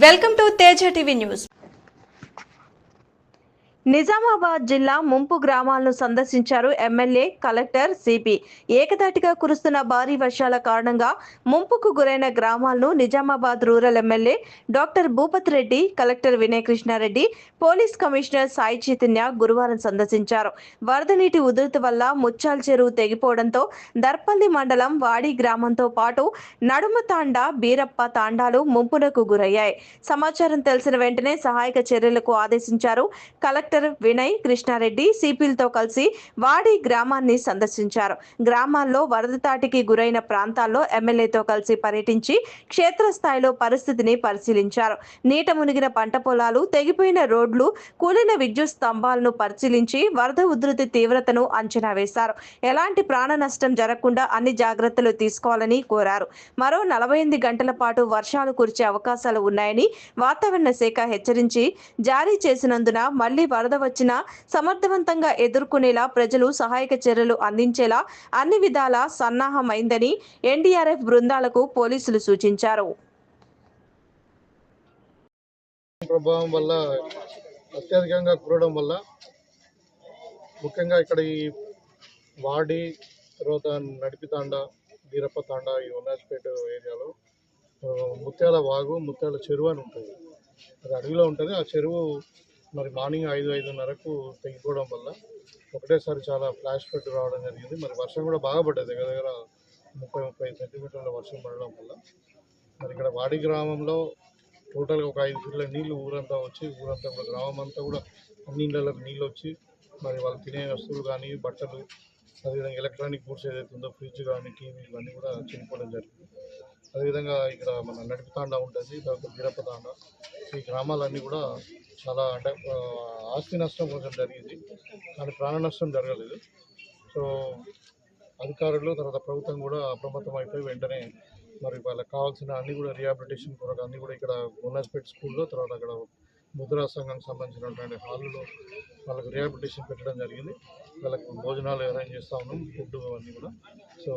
Welcome to Teja TV news. Nizamabad జిల్లా ముంపు గ్రామాలను సందర్శించారు ఎమ్మెల్యే, కలెక్టర్, సిపి. ఏకధాటిగా కురుస్తున్న భారీ వర్షాల కారణంగా ముంపుకు గురైన గ్రామాలను Nizamabad rural MLA doctor Bhupath Reddy, collector Vinay Krishna Reddy, police commissioner Sai Chaitanya గురువారం సందర్శించారు. వరద నీటి ఉధృతి వల్ల ముచ్చాల్ చెరువు తెగిపోవడంతో దర్పల్లి మండలం వాడి గ్రామంతో పాటు నడుమ తాండా, బీరప్ప తాండాలు ముంపునకు గురయ్యాయి. సమాచారం తెలిసిన వెంటనే సహాయక చర్యలకు ఆదేశించారు. కలెక్టర్ వినయ్ కృష్ణారెడ్డి సిపిలతో కలిసి వాడి గ్రామాన్ని సందర్శించారు. గ్రామాల్లో వరద తాటికి గురైన ప్రాంతాల్లో ఎమ్మెల్యేతో కలిసి పర్యటించి క్షేత్రస్థాయిలో పరిస్థితిని పరిశీలించారు. నీట మునిగిన పంట పొలాలు, తెగిపోయిన రోడ్లు, కూలిన విద్యుత్ స్తంభాలను పరిశీలించి వరద ఉధృతి తీవ్రతను అంచనా వేశారు. ఎలాంటి ప్రాణ నష్టం జరగకుండా అన్ని జాగ్రత్తలు తీసుకోవాలని కోరారు. మరో 48 గంటల పాటు వర్షాలు కురిసే అవకాశాలు ఉన్నాయని వాతావరణ శాఖ హెచ్చరించి జారీ చేసినందున మళ్లీ వరద వచ్చినా సమర్థవంతంగా ఎదుర్కొనేలా ప్రజలు సహాయక చర్యలు అందించేలా అన్ని విధాలా సన్నాహమైందని ఎన్డీఆర్ఎఫ్ బృందాలకు పోలీసులు సూచించారు. ప్రభావం వల్ల అత్యధికంగా కురవడం వల్ల ముఖ్యంగా ఇక్కడ ఈ వాడి, తర్వాత నడిపితాండ, బీరప్ప తాండ, ఈ వనాజ్పేట ఏరియాలో ముత్యాల వాగు, ముత్యాల చెరువు అని ఉంటుంది. అది అడవిలో ఉంటుంది. ఆ చెరువు మరి మార్నింగ్ 5-5:30కు తెగిపోవడం వల్ల ఒకటేసారి చాలా ఫ్లాష్ ఫ్లడ్ రావడం జరిగింది. మరి వర్షం కూడా బాగా పడ్డది, దగ్గర దగ్గర 30-35 సెంటీమీటర్ల వర్షం పడడం వల్ల మరి ఇక్కడ వాడి గ్రామంలో టోటల్గా ఒక 5 ఫీట్ల నీళ్లు ఊరంతా వచ్చి, ఊరంతా కూడా గ్రామం అంతా కూడా అన్ని ఇళ్లకు నీళ్ళు వచ్చి మరి వాళ్ళు తినే వస్తువులు కానీ, బట్టలు, అదేవిధంగా ఎలక్ట్రానిక్ గూడ్స్ ఏదైతే ఉందో ఫ్రిడ్జ్ కానీ, టీవీ ఇవన్నీ కూడా చనిపోవడం జరిగింది. అదేవిధంగా ఇక్కడ మన నడిపితాండా ఉంటుంది, తర్వాత బీరప్ప తాండా, ఈ గ్రామాలన్నీ కూడా చాలా అంటే ఆస్తి నష్టం కొంచెం జరిగింది, కానీ ప్రాణ నష్టం జరగలేదు. సో అధికారులు, తర్వాత ప్రభుత్వం కూడా అప్రమత్తం అయిపోయి వెంటనే మరి వాళ్ళకి కావాల్సిన అన్ని కూడా రిహాబిలిటేషన్ కొరకు అన్నీ కూడా ఇక్కడ గున్నాజ్పేట్ స్కూల్లో, తర్వాత అక్కడ ముద్రా సంఘానికి సంబంధించినటువంటి హాల్లో వాళ్ళకి రిహాబిలిటేషన్ పెట్టడం జరిగింది. వాళ్ళకి భోజనాలు అరేంజ్ చేస్తూ ఉన్నాం, ఫుడ్ అన్నీ కూడా. సో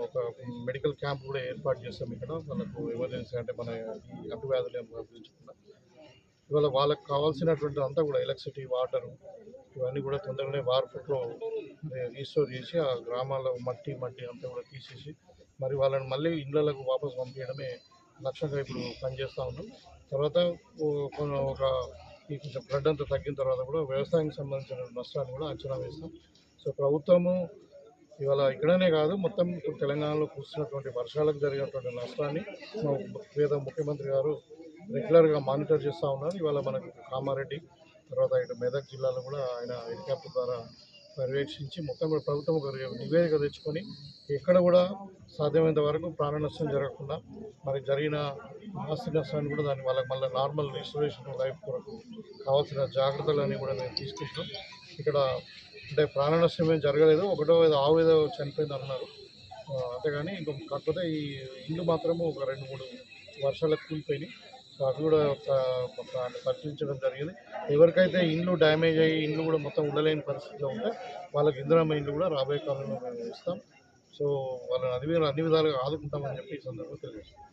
ఒక మెడికల్ క్యాంప్ కూడా ఏర్పాటు చేస్తాం ఇక్కడ వాళ్ళకు ఎమర్జెన్సీ, అంటే మన ఈ అంటువ్యాధులు ఏం గురించకుండా ఇవాళ వాళ్ళకి కావాల్సినటువంటి అంతా కూడా ఎలక్ట్రిసిటీ, వాటరు ఇవన్నీ కూడా తొందరగానే వార్పులో రీస్టోర్ చేసి ఆ గ్రామాల్లో మట్టి అంతా కూడా తీసేసి మరి వాళ్ళని మళ్ళీ ఇళ్లకు వాపసు పంపించడమే లక్ష్యంగా ఇప్పుడు పనిచేస్తూ ఉన్నాం. తర్వాత ఒక ఈ కొంచెం ఫ్లడ్ అంతా తగ్గిన తర్వాత కూడా వ్యవసాయానికి సంబంధించిన నష్టాన్ని కూడా అంచనా వేస్తాం. సో ప్రభుత్వము ఇవాళ ఇక్కడనే కాదు, మొత్తం తెలంగాణలో కురుస్తున్నటువంటి వర్షాలకు జరిగినటువంటి నష్టాన్ని మా ముఖ్యమంత్రి గారు రెగ్యులర్గా మానిటర్ చేస్తూ ఉన్నారు. ఇవాళ మనకు కామారెడ్డి, తర్వాత ఇటు మెదక్ జిల్లాలో కూడా ఆయన హెలికాప్టర్ ద్వారా పర్యవేక్షించి మొత్తం కూడా ప్రభుత్వం ఒక నివేదిక తెచ్చుకొని ఎక్కడ కూడా సాధ్యమైనంత వరకు ప్రాణ నష్టం జరగకుండా మరి జరిగిన ఆస్తి నష్టాన్ని కూడా దాన్ని వాళ్ళకి మళ్ళీ నార్మల్ రిస్టరేషన్ లైఫ్ కొరకు కావాల్సిన జాగ్రత్తలన్నీ కూడా మేము తీసుకుంటాం. ఇక్కడ అంటే ప్రాణ నష్టం ఏం జరగలేదు, ఒకటో ఏదో ఆవు ఏదో చనిపోయింది అన్నారు అంతేగాని ఇంకా. కాకపోతే ఈ ఇల్లు మాత్రము ఒక 2-3 వర్షాలకు కూలిపోయినాయి. సో అవి కూడా పరిశీలించడం జరిగింది. ఎవరికైతే ఇండ్లు డ్యామేజ్ అయ్యి ఇండ్లు కూడా మొత్తం ఉండలేని పరిస్థితిలో ఉంటే వాళ్ళకి ఇందిరమ్మ ఇండ్లు కూడా రాబోయే కాలంలో మేము ఇస్తాం. సో వాళ్ళని అన్ని విధాలుగా ఆదుకుంటామని చెప్పి ఈ సందర్భంగా తెలియజేస్తాం.